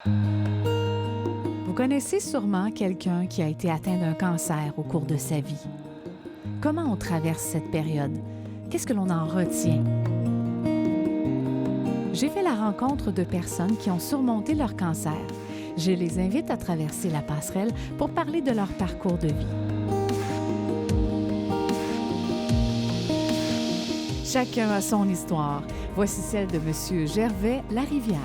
Vous connaissez sûrement quelqu'un qui a été atteint d'un cancer au cours de sa vie. Comment on traverse cette période? Qu'est-ce que l'on en retient? J'ai fait la rencontre de personnes qui ont surmonté leur cancer. Je les invite à traverser la passerelle pour parler de leur parcours de vie. Chacun a son histoire. Voici celle de M. Gervais Larivière.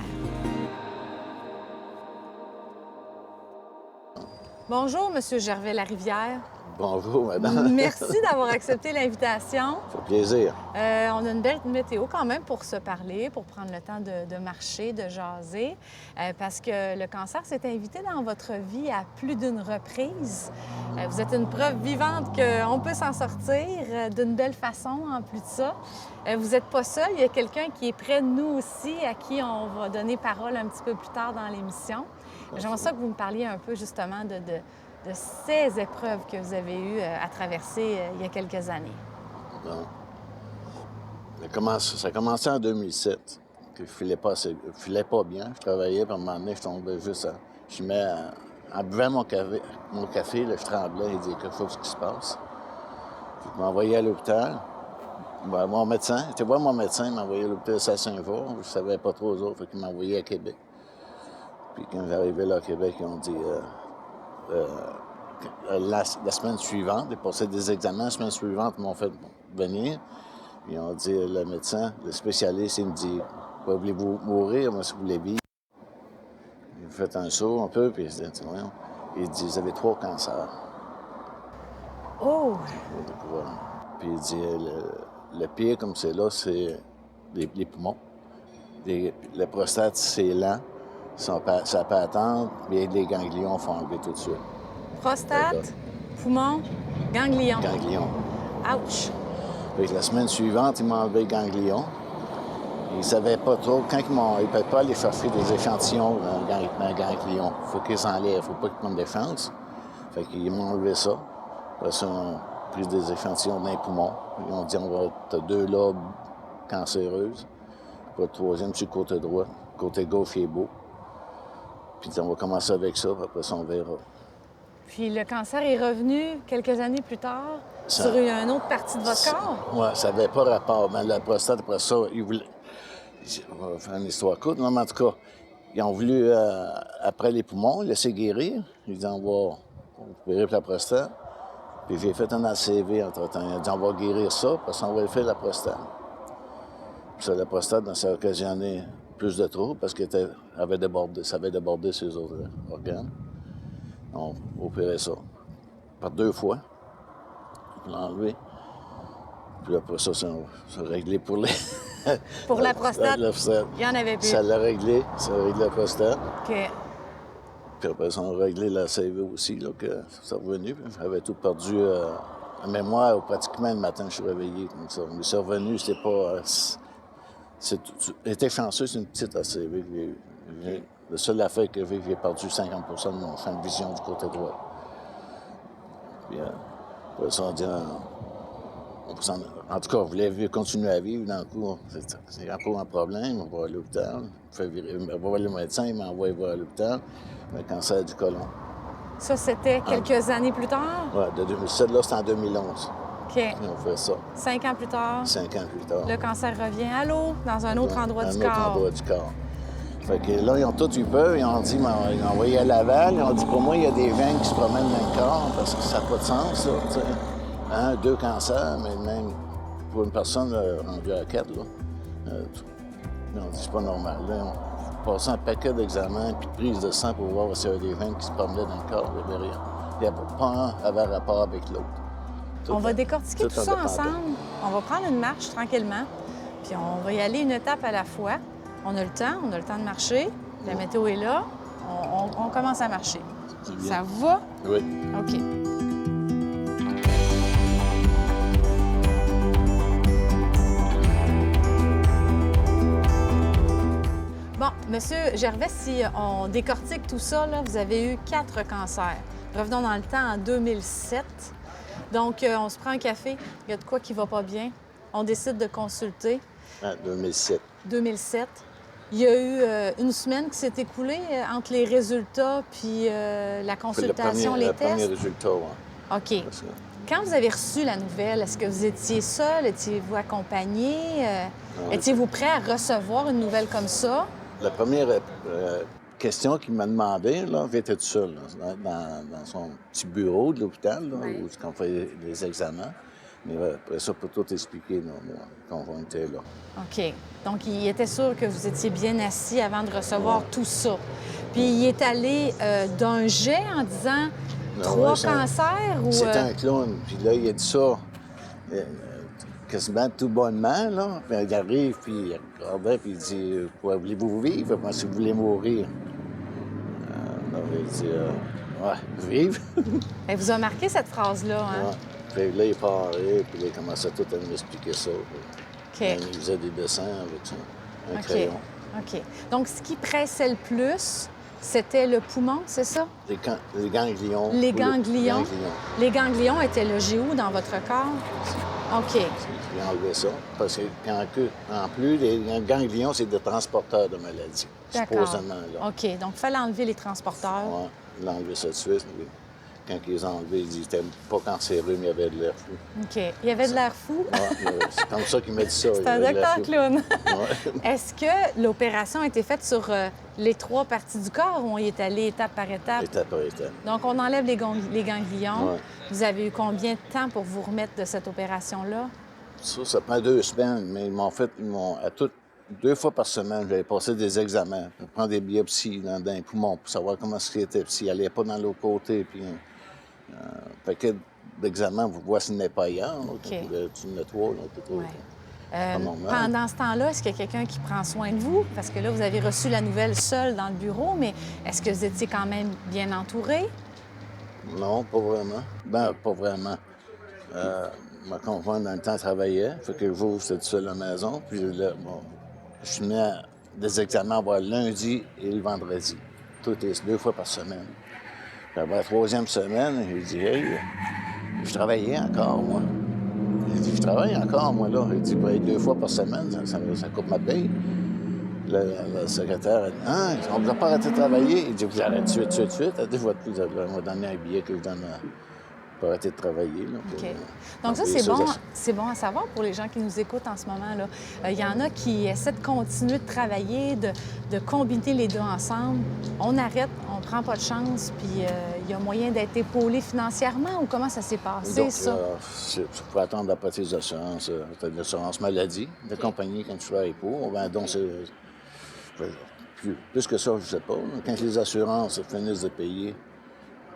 Bonjour, M. Gervais Larivière. Bonjour, madame. Merci d'avoir accepté l'invitation. Ça fait plaisir. On a une belle météo quand même pour se parler, pour prendre le temps de marcher, de jaser, parce que le cancer s'est invité dans votre vie à plus d'une reprise. Vous êtes une preuve vivante qu'on peut s'en sortir d'une belle façon, en plus de ça. Vous n'êtes pas seul, il y a quelqu'un qui est près de nous aussi, à qui on va donner parole un petit peu plus tard dans l'émission. J'aimerais ça que vous me parliez un peu justement de ces épreuves que vous avez eues à traverser il y a quelques années. Bon. Ça a commencé en 2007. Je filais pas bien. Je travaillais, puis à un moment donné, je tombais juste en buvant mon café, là, je tremblais. Il disait quelque chose qui se passe. Puis il m'a envoyé à l'hôpital. Ben, mon médecin, tu vois, mon médecin il m'a envoyé à l'hôpital à Saint-Vaur. Je savais pas trop aux autres, fait qu'il m'a envoyé à Québec. Puis quand j'arrivais là à Québec, ils ont dit... la semaine suivante, j'ai passé des examens. La semaine suivante, ils m'ont fait venir. Ils ont dit, le médecin, le spécialiste, il me dit, voulez-vous mourir, moi, si vous voulez vivre? Il fait un saut un peu, puis il dit, vous avez 3 cancers. Oh! Voilà. Puis il dit, le pire comme c'est là, c'est les poumons. La prostate, c'est lent. Ça peut attendre, mais les ganglions font enlever tout de suite. Prostate, poumon, ganglion. Ganglion. Ouch! Puis la semaine suivante, ils m'ont enlevé le ganglion. Ils ne savaient pas trop. Quand ils ne pouvaient pas aller chercher des échantillons d'un ganglion, il faut qu'ils s'enlèvent, il ne faut pas qu'ils prennent des chances. Fait qu'ils m'ont enlevé ça. Après ça, ils ont pris des échantillons d'un poumon. Ils ont dit, t'as 2 lobes cancéreuses. Puis le 3e sur le côté droit. Le côté gauche est beau. Puis on va commencer avec ça, puis après ça, on verra. Puis le cancer est revenu quelques années plus tard sur une autre partie de votre corps? Oui, ça n'avait pas rapport. Mais la prostate, après ça, ils voulaient... On va faire une histoire courte, mais en tout cas, ils ont voulu, après les poumons, laisser guérir. Ils dit, on va opérer pour la prostate. Puis j'ai fait un ACV entre-temps. Ils ont dit, on va guérir ça, parce qu'on va faire la prostate. Puis ça, la prostate, ça a occasionné plus de troubles parce qu'elle avait débordé. Ça avait débordé ses autres organes. On opérait ça par 2 fois. On l'a enlevé. Puis après ça, c'est réglé pour les... Pour la prostate? La prostate. Il y en avait plus. Ça l'a réglé. Ça a réglé la prostate. OK. Puis après ça, on a réglé la CV aussi, là, que ça est revenu. J'avais tout perdu la mémoire. Pratiquement le matin, je suis réveillé comme ça. Mais c'est revenu, c'était pas... J'étais chanceux, c'est une petite ACV que j'ai eue. La seule affaire que j'ai perdu 50 de mon champ de vision du côté droit. Puis après ça, on dit... En tout cas, on voulait continuer à vivre. Dans le coup, c'est encore un problème. On va à l'hôpital. On va voir le médecin, il m'envoie voir à l'hôpital. Le cancer du côlon. Ça, c'était quelques années plus tard? Oui, de 2007. Là, c'était en 2011. OK. Et on fait ça. 5 ans plus tard? 5 ans plus tard. Le cancer revient à l'eau, dans un autre endroit du corps. Un autre endroit du corps. Fait que là, ils ont tous eu peur. Ils ont dit, ils m'ont envoyé à Laval. Ils ont dit, pour moi, il y a des veines qui se promènent dans le corps parce que ça n'a pas de sens, ça. T'sais. 2 cancers, mais même pour une personne rendue à 4, là. Ils ont dit, c'est pas normal. Là, on passait un paquet d'examens puis de prises de sang pour voir s'il y avait des veines qui se promenaient dans le corps. Il n'y avait rien. Il n'y avait pas un avait rapport avec l'autre. On va décortiquer tout ça ensemble. On va prendre une marche tranquillement, puis on va y aller une étape à la fois. On a le temps de marcher. La météo est là. On commence à marcher. Ça va? Oui. OK. Bon, Monsieur Gervais, si on décortique tout ça, là, vous avez eu 4 cancers. Revenons dans le temps, en 2007. Donc, on se prend un café, il y a de quoi qui va pas bien. On décide de consulter. En 2007. 2007. Il y a eu une semaine qui s'est écoulée entre les résultats puis la consultation, les le tests? premier résultat, oui. OK. Quand vous avez reçu la nouvelle, est-ce que vous étiez seul? Étiez-vous accompagné? Étiez-vous prêt à recevoir une nouvelle comme ça? La première question qu'il m'a demandé, là, j'étais tout seul, là, dans son petit bureau de l'hôpital, là, où on fait les examens. Mais après ça, pour tout expliquer, quand on était là. OK. Donc, il était sûr que vous étiez bien assis avant de recevoir tout ça. Puis, il est allé d'un jet en disant trois cancers ou... C'était un clown. Puis là, il a dit ça quasiment tout bonnement, là. Puis il arrive, puis il regardait, puis il dit « Quoi, voulez-vous vivre? Moi, si vous voulez mourir. » Alors, il dit « Ouais, vivre. » Elle vous a marqué cette phrase-là, hein? Ouais. Puis là, il parlait, puis là, il commençait tout à m'expliquer ça. OK. Il faisait des dessins avec un crayon. OK. Donc, ce qui pressait le plus, c'était le poumon, c'est ça? Les ganglions. Les ganglions. Les ganglions étaient logés où dans votre corps? OK. Il a enlevé ça. Parce que, en plus, les ganglions, c'est des transporteurs de maladies. Supposément, là. OK. Donc, il fallait enlever les transporteurs. Oui, il a enlevé ça de suite. Quand ils les ont enlevés, il dit que c'était pas cancéreux, mais il y avait de l'air fou. OK. Il y avait de l'air fou? Oui, c'est comme ça qu'il m'a dit ça. C'est un docteur clown. Ouais. Est-ce que l'opération a été faite sur les 3 parties du corps ou on y est allé étape par étape? Étape par étape. Donc, on enlève les ganglions. Ouais. Vous avez eu combien de temps pour vous remettre de cette opération-là? Ça prend 2 semaines, mais ils m'ont fait, à toutes 2 fois par semaine, j'avais passé des examens pour prendre des biopsies dans les poumons pour savoir comment c'était, puis s'il n'allait pas dans l'autre côté. Puis, un paquet d'examens, vous voyez s'il n'est pas ailleurs. OK. Tu nettoies, là, Ouais. Pendant ce temps-là, est-ce qu'il y a quelqu'un qui prend soin de vous? Parce que là, vous avez reçu la nouvelle seule dans le bureau, mais est-ce que vous étiez quand même bien entouré? Non, pas vraiment. Ben, pas vraiment. Ma conjointe, dans le temps, travaillait. Fait que vous, j'étais tout seul à la maison. Puis là, bon, je suis venu à des examens le lundi et le vendredi. Toutes les 2 fois par semaine. Puis après la 3e semaine, il dit « Hey, je travaillais encore, moi. » Il dit « Je travaille encore, moi, là. » Il dit « Pour être 2 fois par semaine, ça coupe ma paye. » Le secrétaire a dit « Ah, on ne va pas arrêter de travailler. » Il dit « Vous arrêtez tout de suite. Elle dit « Vous m'a donné un billet que je donne pour arrêter de travailler. » OK. Donc ça, c'est bon à savoir pour les gens qui nous écoutent en ce moment-là. Il y en a qui essaient de continuer de travailler, de combiner les deux ensemble. On arrête, on prend pas de chance, puis il y a moyen d'être épaulé financièrement ou comment ça s'est passé, donc, ça? Il faut attendre après tes assurances, l'assurance maladie, de compagnie quand tu travailles pour. Ben, donc, plus que ça, je ne sais pas. Quand les assurances finissent de payer,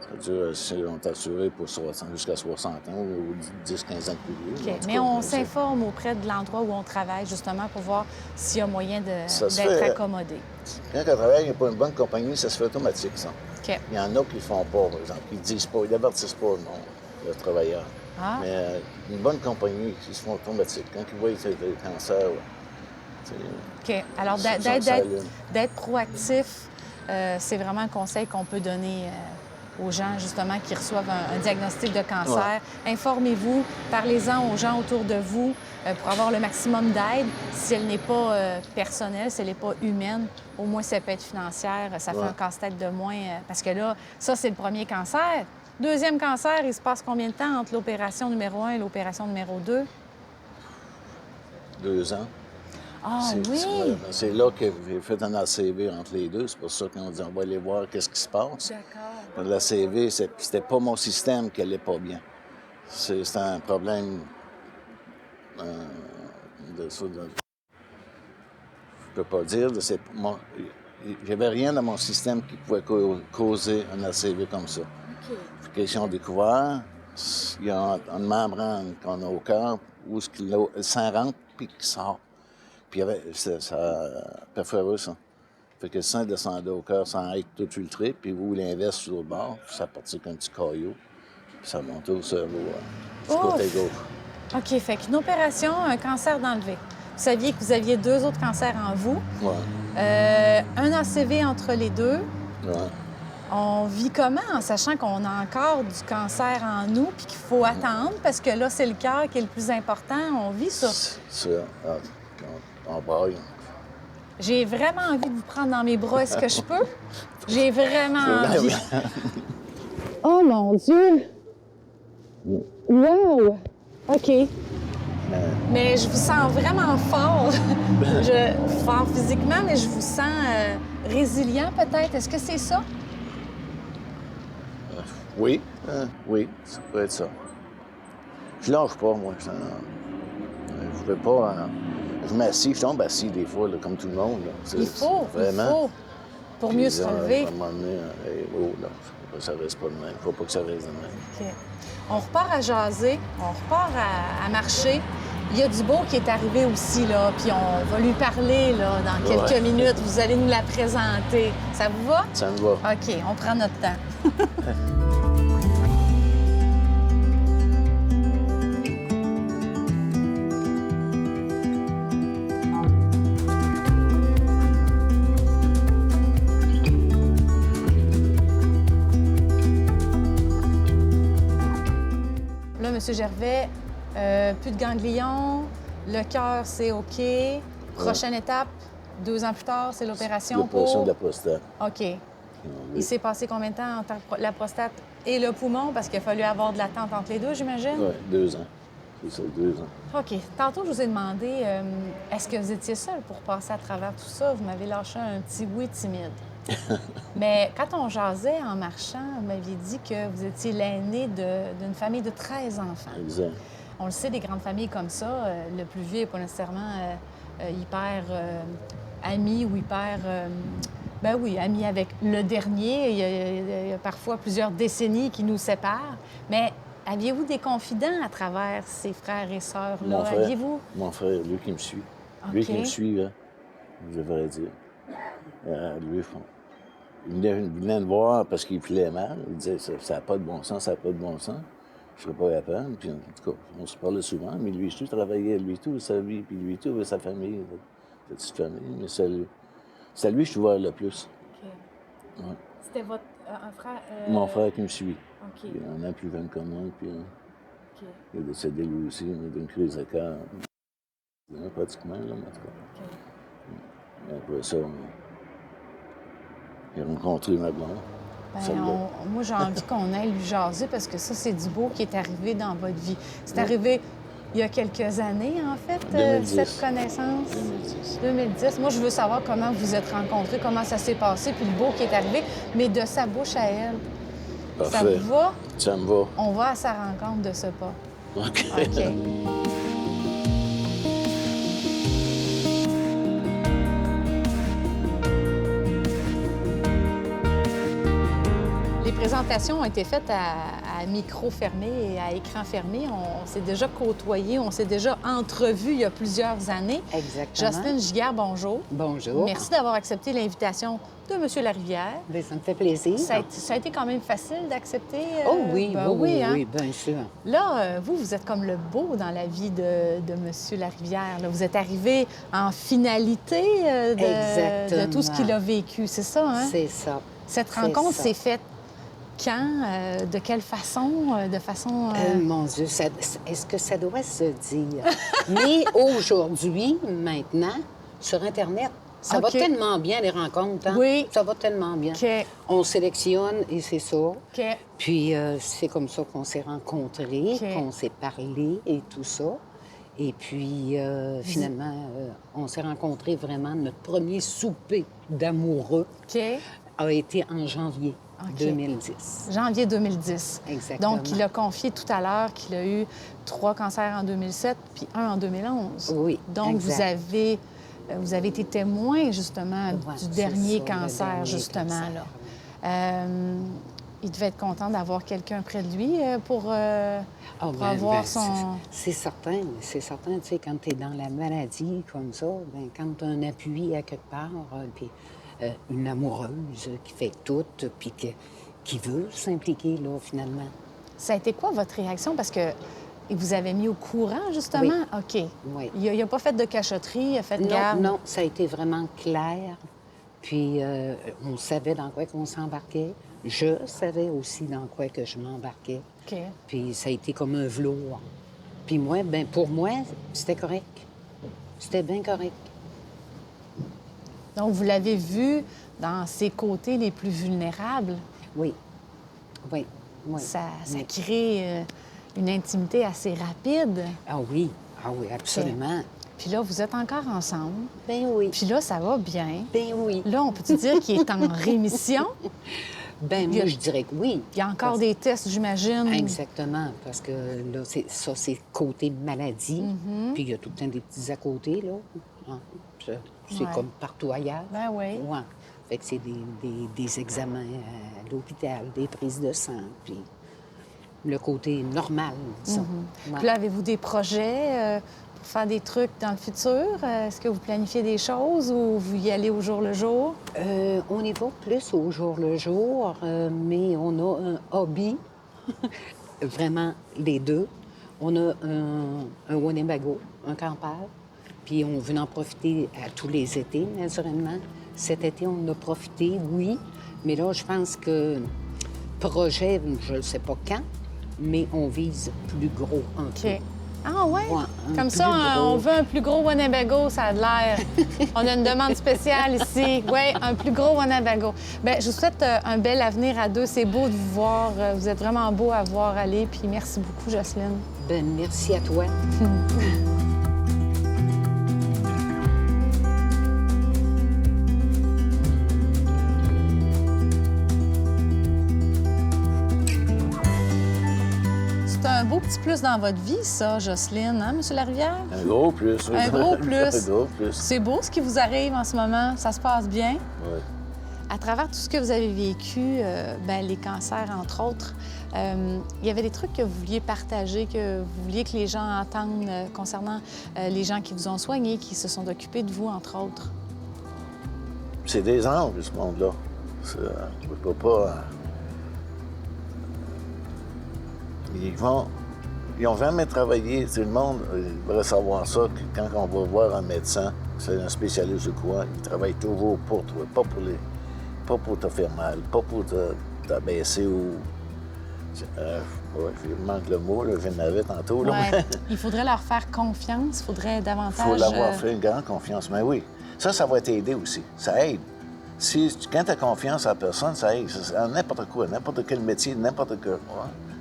ça dure, si on est assuré pour jusqu'à 60 ans ou 10-15 ans de plus. OK. Mais on s'informe auprès de l'endroit où on travaille, justement, pour voir s'il y a moyen d'être accommodé. Quand on travaille pour une bonne compagnie, ça se fait automatique, ça. OK. Il y en a qui ne le font pas, par exemple. Ils ne disent pas, ils n'avertissent pas le travailleur. Ah. Mais une bonne compagnie, ils se font automatique. Quand ils voient que c'est des cancers, OK. Alors, d'être proactif, c'est vraiment un conseil qu'on peut donner aux gens, justement, qui reçoivent un diagnostic de cancer. Ouais. Informez-vous, parlez-en aux gens autour de vous pour avoir le maximum d'aide. Si elle n'est pas personnelle, si elle n'est pas humaine, au moins ça peut être financière. Ça fait un casse-tête de moins. Parce que là, ça, c'est le premier cancer. Deuxième cancer, il se passe combien de temps entre l'opération numéro 1 et l'opération numéro 2? 2 ans. Ah oui? C'est là que j'ai fait un ACV entre les deux. C'est pour ça qu'on dit on va aller voir qu'est-ce qui se passe. D'accord. L'ACV, c'était pas mon système qui allait pas bien. C'était un problème je peux pas dire. J'avais rien dans mon système qui pouvait causer un ACV comme ça. OK. Puis qu'ils ont découvert, il y a une membrane qu'on a au cœur où le sang rentre puis qui sort. Puis ça a perforé ça. Fait que le sang descendait au cœur sans être tout filtré, puis vous, l'inverse sur le bord, puis ça partit comme un petit caillou, puis ça montait au cerveau, du côté gauche. OK, fait qu'une opération, un cancer d'enlevé. Vous saviez que vous aviez 2 autres cancers en vous. Ouais. Un ACV entre les deux. Ouais. On vit comment en sachant qu'on a encore du cancer en nous puis qu'il faut attendre parce que là, c'est le cœur qui est le plus important. On vit ça. On braille. J'ai vraiment envie de vous prendre dans mes bras. Est-ce que je peux? J'ai vraiment envie. Oh mon Dieu! Wow! OK. Mais je vous sens vraiment fort. Fort physiquement, mais je vous sens résilient peut-être. Est-ce que c'est ça? Oui, oui, ça peut être ça. Je lâche pas, moi. Je veux pas... je m'assis, je tombe assis des fois, là, comme tout le monde. Là. Il faut. Pour mieux se relever. À un moment donné, là, ça reste pas de même. Il faut pas que ça reste de même. OK. On repart à jaser, on repart à marcher. Il y a du beau qui est arrivé aussi, là, puis on va lui parler là, dans quelques minutes. Vous allez nous la présenter. Ça vous va? Ça me va. OK, on prend notre temps. Là, M. Gervais, plus de ganglions, le cœur, c'est OK. Prochaine étape, 2 ans plus tard, c'est l'opération L'opération de la prostate. OK. Il s'est passé combien de temps entre la prostate et le poumon? Parce qu'il a fallu avoir de l'attente entre les deux, j'imagine? Oui, 2 ans. C'est ça, 2 ans. OK. Tantôt, je vous ai demandé, est-ce que vous étiez seul pour passer à travers tout ça? Vous m'avez lâché un petit oui timide. Mais quand on jasait en marchant, vous m'aviez dit que vous étiez l'aîné d'une famille de 13 enfants. Exact. On le sait, des grandes familles comme ça, le plus vieux n'est pas nécessairement hyper ami ou hyper... ben oui, ami avec le dernier. Il y a parfois plusieurs décennies qui nous séparent. Mais aviez-vous des confidents à travers ces frères et sœurs-là? Mon frère, Aviez-vous? mon frère, lui qui me suit. OK. Lui qui me suit, là, je devrais dire. Lui, il venait me voir parce qu'il filait mal. Il disait ça n'a pas de bon sens, ça n'a pas de bon sens. Je ne serais pas capable. Puis, en tout cas, on se parlait souvent, mais lui, tout travaillait, lui, tout, sa vie, puis lui, tout, sa famille, sa petite famille. Mais c'est lui que je suis voir le plus. OK. Ouais. C'était votre un frère... Mon frère qui me suit. OK. Il en a plus jeune que moi, puis OK. il est décédé lui aussi, d'une crise de cœur. Pratiquement, là, en tout cas. OK. Et après ça, j'ai rencontré ma blonde. Ben, moi, j'ai envie qu'on aille lui jaser parce que ça, c'est du beau qui est arrivé dans votre vie. C'est arrivé il y a quelques années, en fait, 2010. cette connaissance. 2010. Moi, je veux savoir comment vous vous êtes rencontrés, comment ça s'est passé, puis le beau qui est arrivé, mais de sa bouche à elle. Parfait. Ça vous va? Ça me va. On va à sa rencontre de ce pas. OK. OK. Les présentations ont été faites à micro fermé et à écran fermé. On s'est déjà côtoyés, on s'est déjà entrevus il y a plusieurs années. Exactement. Jocelyne Giguère, bonjour. Bonjour. Merci d'avoir accepté l'invitation de M. Larivière. Bien, ça me fait plaisir. Ça a été quand même facile d'accepter? Oh oui, ben oui, hein? oui, bien sûr. Là, vous êtes comme le beau dans la vie de M. Larivière. Là, vous êtes arrivé en finalité de tout ce qu'il a vécu, c'est ça, hein? C'est ça. Cette rencontre s'est faite quand? De quelle façon? De façon... Mon Dieu, est-ce que ça doit se dire? Mais aujourd'hui, maintenant, sur Internet, ça va tellement bien, les rencontres. Hein? Oui. Ça va tellement bien. OK. On sélectionne et c'est ça. OK. Puis c'est comme ça qu'on s'est rencontrés, qu'on s'est parlé et tout ça. Et puis, finalement, on s'est rencontrés vraiment. Notre premier souper d'amoureux a été en janvier 2010. Janvier 2010. Exactement. Donc, il a confié tout à l'heure qu'il a eu 3 cancers en 2007 puis 1 en 2011. Oui, donc, exact. vous avez été témoin, justement, Ouais, du dernier ça, cancer, le dernier justement. cancer. Là. Il devait être content d'avoir quelqu'un près de lui pour avoir son... C'est certain, tu sais, quand tu es dans la maladie comme ça, bien, quand tu as un appui à quelque part, puis une amoureuse qui fait tout, puis qui veut s'impliquer, là, finalement. Ça a été quoi votre réaction? Parce que vous avez mis au courant, justement? Oui. OK. Oui. Il n'a pas fait de cachotterie, il a fait de Non, garde? non, ça a été vraiment clair. Puis on savait dans quoi qu'on s'embarquait. Je savais aussi dans quoi que je m'embarquais. OK. Puis ça a été comme un velours. Puis moi, ben pour moi, c'était correct. C'était bien correct. Donc, vous l'avez vu dans ses côtés les plus vulnérables. Oui, oui, oui. Ça Oui. crée une intimité assez rapide. Ah oui, absolument. Puis là, vous êtes encore ensemble. Ben oui, Puis là, ça va bien. ben oui. Là, on peut-tu dire qu'il est en rémission? Ben Il y a- moi, je dirais que oui. Il y a encore Parce- des tests, j'imagine. Exactement, parce que là, c'est côté maladie, Mm-hmm. puis il y a tout le temps des petits à côté, là. Ah, C'est Ouais. comme partout ailleurs. Ben oui. Ouais. Fait que c'est des examens à l'hôpital, des prises de sang, puis le côté normal, disons. Ouais. Puis là, avez-vous des projets pour faire des trucs dans le futur? Est-ce que vous planifiez des choses ou vous y allez au jour le jour? On y va plus au jour le jour, mais on a un hobby, vraiment les deux. On a un Winnebago, un campeur, puis on veut en profiter à tous les étés, naturellement. Cet été, on en a profité, oui, mais là, je pense que projet, je ne sais pas quand, mais on vise plus gros un peu. OK. Ah ouais? Ouais, un Comme plus ça, gros. on veut un plus gros Winnebago, ça a de l'air. On a une demande spéciale ici. Oui, un plus gros Winnebago. Bien, je vous souhaite un bel avenir à deux. C'est beau de vous voir. Vous êtes vraiment beau à voir aller. Puis merci beaucoup, Jocelyne. Ben merci à toi. C'est un beau petit plus dans votre vie, ça, Jocelyne, hein, M. Larivière? Un gros plus. oui. Un gros plus. Un gros plus. C'est beau ce qui vous arrive en ce moment. Ça se passe bien. Oui. À travers tout ce que vous avez vécu, les cancers, entre autres, il y avait des trucs que vous vouliez partager, que vous vouliez que les gens entendent concernant les gens qui vous ont soigné, qui se sont occupés de vous, entre autres. C'est des anges, ce monde-là. On ne peut pas... Ils ont jamais travaillé. Tout le monde devrait savoir ça, que quand on va voir un médecin, c'est un spécialiste de quoi, il travaille toujours pour toi, pas pour te faire mal, pas pour t'abaisser ou... il manque le mot, là, je l'avais tantôt. Là. Ouais. Il faudrait leur faire confiance. Il faudrait Il davantage... faut l'avoir fait une grande confiance. Mais oui, ça va t'aider aussi. Ça aide. Quand tu as confiance à la personne, ça aide. À n'importe quoi, n'importe quel métier, n'importe quoi.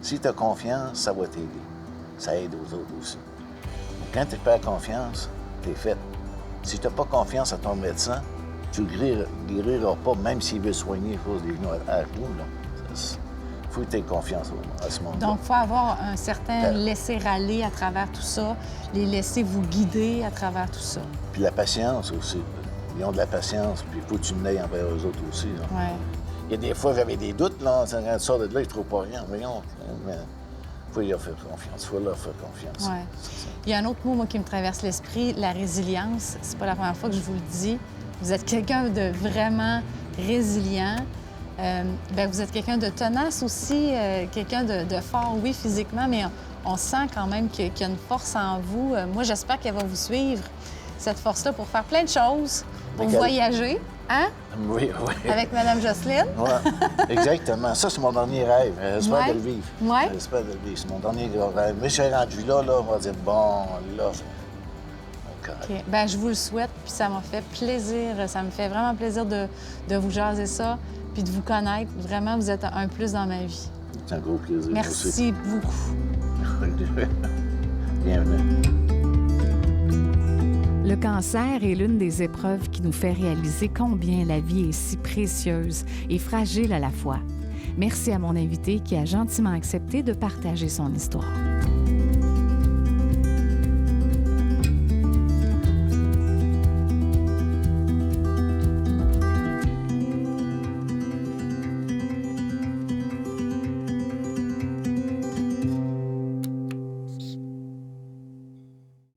Si tu as confiance, ça va t'aider. Ça aide aux autres aussi. Mais quand tu perds confiance, t'es fait. Si tu n'as pas confiance à ton médecin, tu ne guériras pas, même s'il veut soigner à cause des genoux à genoux. Il faut que tu aies confiance à ce monde-là. Donc, il faut avoir un certain laisser-aller à travers tout ça, les laisser vous guider à travers tout ça. Puis la patience aussi. Ils ont de la patience, puis il faut que tu n'aies envers eux autres aussi. Là. Ouais. Il y a des fois, j'avais des doutes, là, quand tu sors de là, ils ne trouvent pas rien. Voyons, mais il faut leur faire confiance. Il faut leur faire confiance. Ouais. Il y a un autre mot, moi, qui me traverse l'esprit, la résilience. C'est pas la première fois que je vous le dis. Vous êtes quelqu'un de vraiment résilient. Vous êtes quelqu'un de tenace aussi, quelqu'un de fort, oui, physiquement, mais on sent quand même qu'il y a une force en vous. Moi, j'espère qu'elle va vous suivre, cette force-là, pour faire plein de choses, pour voyager, hein? Oui, oui. Avec Mme Jocelyne. Oui, exactement. Ça, c'est mon dernier rêve. J'espère Ouais. de le vivre. Ouais. J'espère de le vivre. C'est mon dernier grand rêve. Mais je suis rendu là, on va dire, bon, là, correct. OK. Bien, je vous le souhaite, puis ça m'a fait plaisir. Ça me fait vraiment plaisir de vous jaser ça, puis de vous connaître. Vraiment, vous êtes un plus dans ma vie. C'est un gros plaisir. Merci beaucoup. Bienvenue. Le cancer est l'une des épreuves qui nous fait réaliser combien la vie est si précieuse et fragile à la fois. Merci à mon invité qui a gentiment accepté de partager son histoire.